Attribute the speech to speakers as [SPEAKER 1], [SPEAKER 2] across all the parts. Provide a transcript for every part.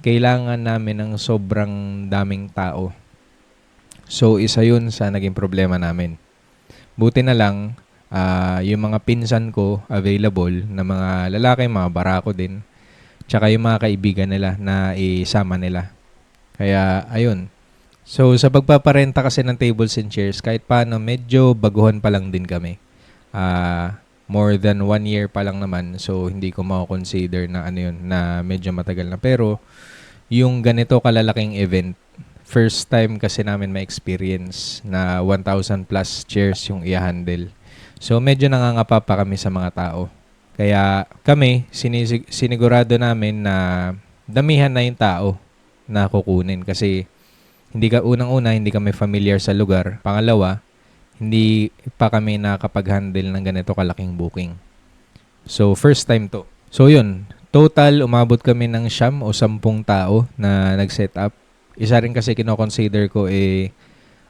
[SPEAKER 1] kailangan namin ng sobrang daming tao. So, isa yun sa naging problema namin. Buti na lang, yung mga pinsan ko available na mga lalaki, mga barako din. Tsaka yung mga kaibigan nila na isama nila. Kaya, ayun. So, sa pagpaparenta kasi ng tables and chairs, kahit paano, medyo baguhan pa lang din kami. More than 1 year pa lang naman. So, hindi ko mako-consider na ano yun, na medyo matagal na. Pero, yung ganito kalalaking event, first time kasi namin ma-experience na 1,000 plus chairs yung i-handle. So, medyo nangangapa pa kami sa mga tao. Kaya kami, sinigurado namin na damihan na yung tao na kukunin. Kasi unang-una, hindi kami familiar sa lugar. Pangalawa, hindi pa kami nakakapag-handle ng ganito kalaking booking. So, first time to. So, yun. Total, umabot kami ng 9 o 10 tao na nag-set up. Isa rin kasi kino-consider ko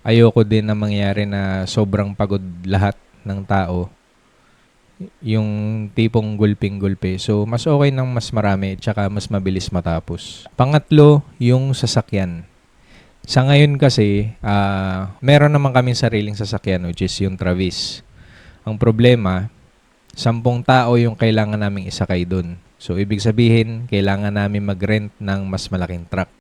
[SPEAKER 1] ayoko din na mangyari na sobrang pagod lahat ng tao. Yung tipong gulping-gulpe. So, mas okay nang mas marami tsaka mas mabilis matapos. Pangatlo, yung sasakyan. Sa ngayon kasi, meron naman kaming sariling sasakyan which is yung Travis. Ang problema, 10 tao yung kailangan naming isakay dun. So, ibig sabihin, kailangan namin mag-rent ng mas malaking truck.